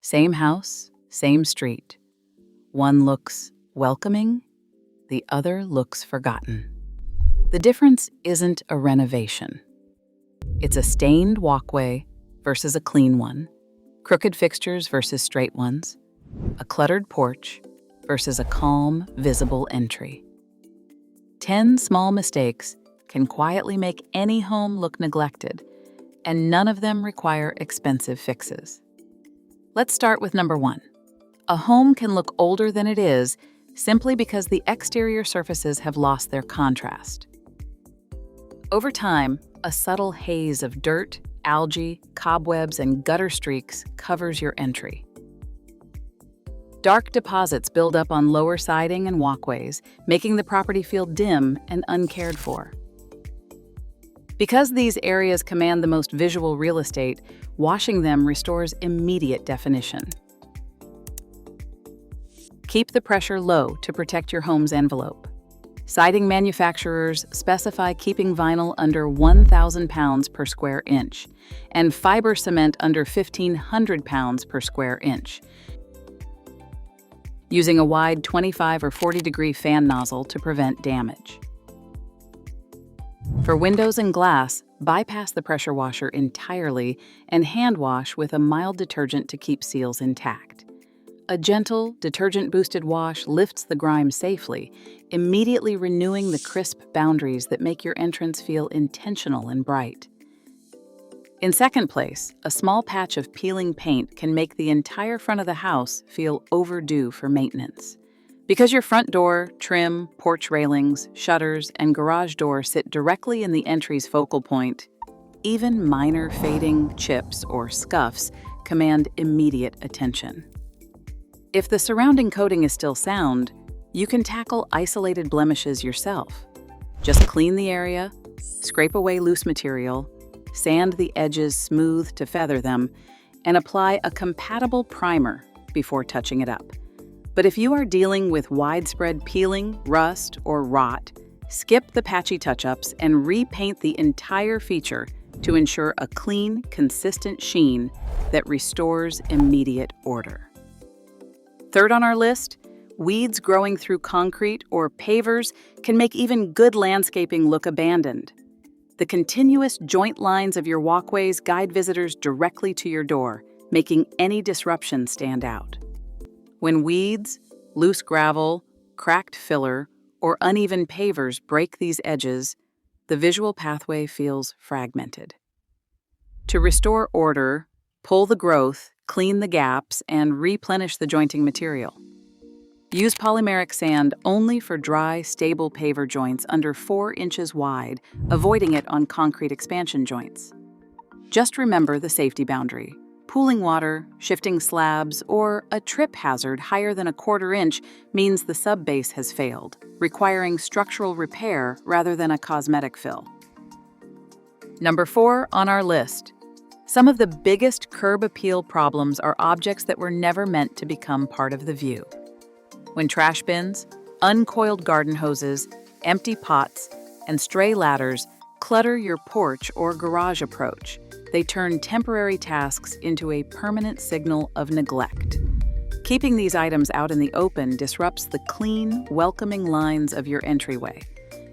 Same house, same street. One looks welcoming, the other looks forgotten. The difference isn't a renovation. It's a stained walkway versus a clean one, crooked fixtures versus straight ones, a cluttered porch versus a calm, visible entry. 10 small mistakes can quietly make any home look neglected, and none of them require expensive fixes. Let's start with number 1. A home can look older than it is simply because the exterior surfaces have lost their contrast. Over time, a subtle haze of dirt, algae, cobwebs, and gutter streaks covers your entry. Dark deposits build up on lower siding and walkways, making the property feel dim and uncared for. Because these areas command the most visual real estate, washing them restores immediate definition. Keep the pressure low to protect your home's envelope. Siding manufacturers specify keeping vinyl under 1,000 pounds per square inch and fiber cement under 1,500 pounds per square inch, using a wide 25 or 40-degree fan nozzle to prevent damage. For windows and glass, bypass the pressure washer entirely and hand wash with a mild detergent to keep seals intact. A gentle, detergent-boosted wash lifts the grime safely, immediately renewing the crisp boundaries that make your entrance feel intentional and bright. In second place, a small patch of peeling paint can make the entire front of the house feel overdue for maintenance. Because your front door, trim, porch railings, shutters, and garage door sit directly in the entry's focal point, even minor fading, chips, or scuffs command immediate attention. If the surrounding coating is still sound, you can tackle isolated blemishes yourself. Just clean the area, scrape away loose material, sand the edges smooth to feather them, and apply a compatible primer before touching it up. But if you are dealing with widespread peeling, rust, or rot, skip the patchy touch-ups and repaint the entire feature to ensure a clean, consistent sheen that restores immediate order. Third on our list, weeds growing through concrete or pavers can make even good landscaping look abandoned. The continuous joint lines of your walkways guide visitors directly to your door, making any disruption stand out. When weeds, loose gravel, cracked filler, or uneven pavers break these edges, the visual pathway feels fragmented. To restore order, pull the growth, clean the gaps, and replenish the jointing material. Use polymeric sand only for dry, stable paver joints under 4 inches wide, avoiding it on concrete expansion joints. Just remember the safety boundary. Pooling water, shifting slabs, or a trip hazard higher than 1/4 inch means the subbase has failed, requiring structural repair rather than a cosmetic fill. Number 4 on our list. Some of the biggest curb appeal problems are objects that were never meant to become part of the view. When trash bins, uncoiled garden hoses, empty pots, and stray ladders clutter your porch or garage approach, they turn temporary tasks into a permanent signal of neglect. Keeping these items out in the open disrupts the clean, welcoming lines of your entryway.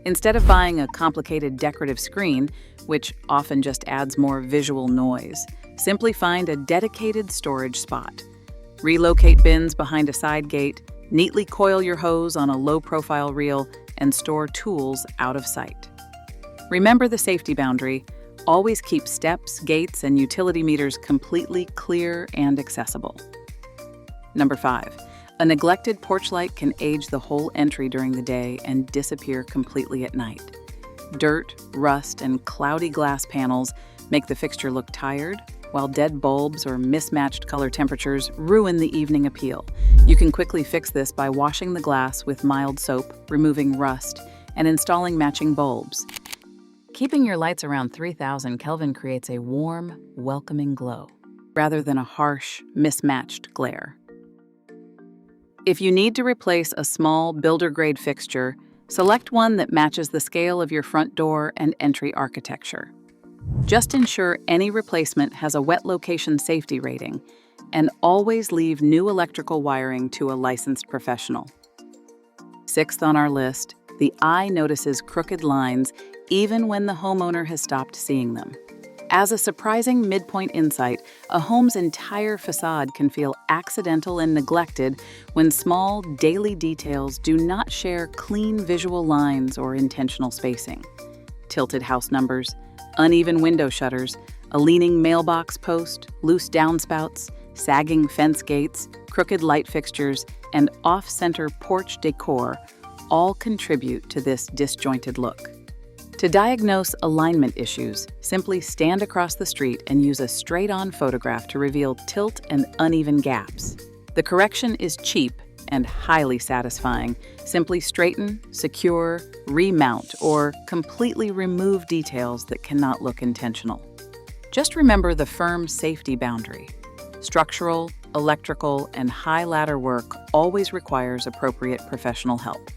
Instead of buying a complicated decorative screen, which often just adds more visual noise, simply find a dedicated storage spot. Relocate bins behind a side gate, neatly coil your hose on a low-profile reel, and store tools out of sight. Remember the safety boundary. Always keep steps, gates, and utility meters completely clear and accessible. Number 5. A neglected porch light can age the whole entry during the day and disappear completely at night. Dirt, rust, and cloudy glass panels make the fixture look tired, while dead bulbs or mismatched color temperatures ruin the evening appeal. You can quickly fix this by washing the glass with mild soap, removing rust, and installing matching bulbs. Keeping your lights around 3,000 Kelvin creates a warm, welcoming glow, rather than a harsh, mismatched glare. If you need to replace a small, builder-grade fixture, select one that matches the scale of your front door and entry architecture. Just ensure any replacement has a wet location safety rating and always leave new electrical wiring to a licensed professional. Sixth on our list, the eye notices crooked lines even when the homeowner has stopped seeing them. As a surprising midpoint insight, a home's entire facade can feel accidental and neglected when small, daily details do not share clean visual lines or intentional spacing. Tilted house numbers, uneven window shutters, a leaning mailbox post, loose downspouts, sagging fence gates, crooked light fixtures, and off-center porch decor all contribute to this disjointed look. To diagnose alignment issues, simply stand across the street and use a straight-on photograph to reveal tilt and uneven gaps. The correction is cheap and highly satisfying. Simply straighten, secure, remount, or completely remove details that cannot look intentional. Just remember the firm safety boundary. Structural, electrical, and high ladder work always requires appropriate professional help.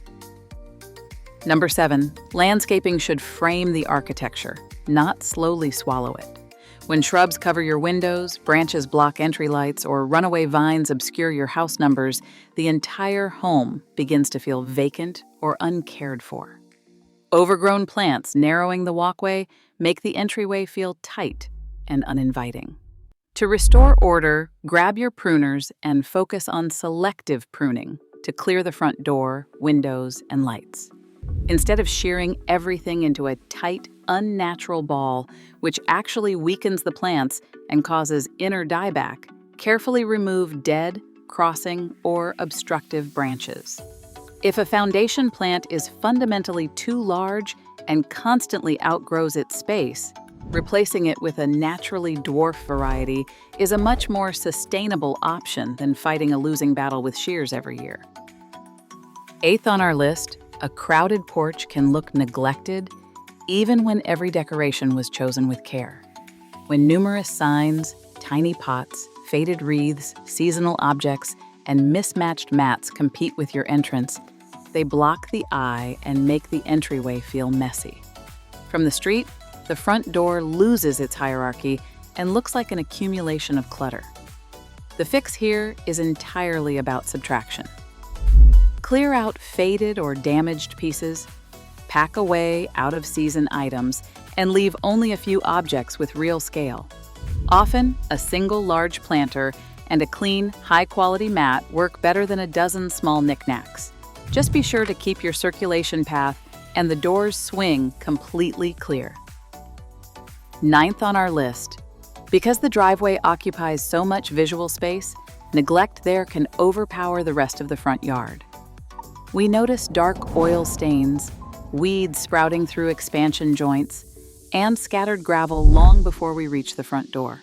Number 7, landscaping should frame the architecture, not slowly swallow it. When shrubs cover your windows, branches block entry lights, or runaway vines obscure your house numbers, the entire home begins to feel vacant or uncared for. Overgrown plants narrowing the walkway make the entryway feel tight and uninviting. To restore order, grab your pruners and focus on selective pruning to clear the front door, windows, and lights. Instead of shearing everything into a tight, unnatural ball, which actually weakens the plants and causes inner dieback, carefully remove dead, crossing, or obstructive branches. If a foundation plant is fundamentally too large and constantly outgrows its space, replacing it with a naturally dwarf variety is a much more sustainable option than fighting a losing battle with shears every year. Eighth on our list, a crowded porch can look neglected even when every decoration was chosen with care. When numerous signs, tiny pots, faded wreaths, seasonal objects, and mismatched mats compete with your entrance, they block the eye and make the entryway feel messy. From the street, the front door loses its hierarchy and looks like an accumulation of clutter. The fix here is entirely about subtraction. Clear out faded or damaged pieces, pack away out-of-season items, and leave only a few objects with real scale. Often, a single large planter and a clean, high-quality mat work better than a dozen small knickknacks. Just be sure to keep your circulation path and the door's swing completely clear. Ninth on our list. Because the driveway occupies so much visual space, neglect there can overpower the rest of the front yard. We notice dark oil stains, weeds sprouting through expansion joints, and scattered gravel long before we reach the front door.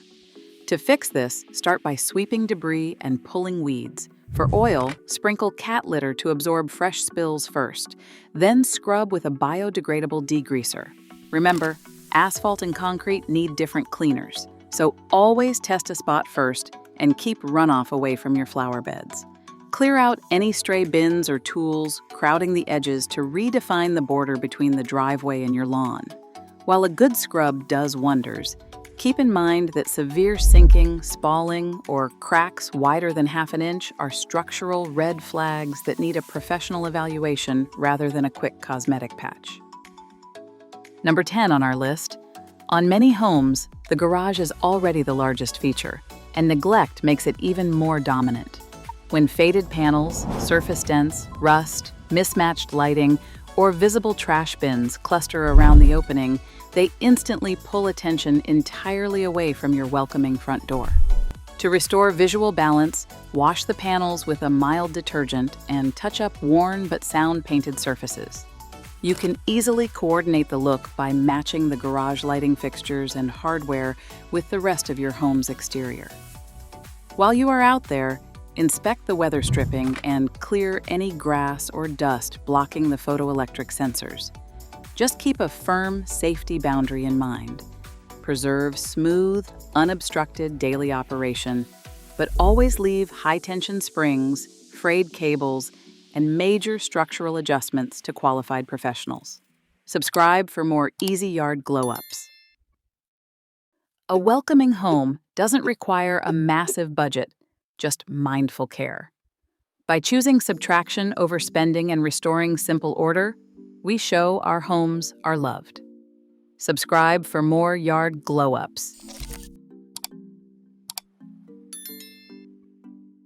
To fix this, start by sweeping debris and pulling weeds. For oil, sprinkle cat litter to absorb fresh spills first, then scrub with a biodegradable degreaser. Remember, asphalt and concrete need different cleaners, so always test a spot first and keep runoff away from your flower beds. Clear out any stray bins or tools crowding the edges to redefine the border between the driveway and your lawn. While a good scrub does wonders, keep in mind that severe sinking, spalling, or cracks wider than half an inch are structural red flags that need a professional evaluation rather than a quick cosmetic patch. Number 10 on our list. On many homes, the garage is already the largest feature, and neglect makes it even more dominant. When faded panels, surface dents, rust, mismatched lighting, or visible trash bins cluster around the opening, they instantly pull attention entirely away from your welcoming front door. To restore visual balance, wash the panels with a mild detergent and touch up worn but sound-painted surfaces. You can easily coordinate the look by matching the garage lighting fixtures and hardware with the rest of your home's exterior. While you are out there, inspect the weather stripping and clear any grass or dust blocking the photoelectric sensors. Just keep a firm safety boundary in mind. Preserve smooth, unobstructed daily operation, but always leave high-tension springs, frayed cables, and major structural adjustments to qualified professionals. Subscribe for more easy yard glow-ups. A welcoming home doesn't require a massive budget, just mindful care. By choosing subtraction over spending and restoring simple order, we show our homes are loved. Subscribe for more yard glow-ups.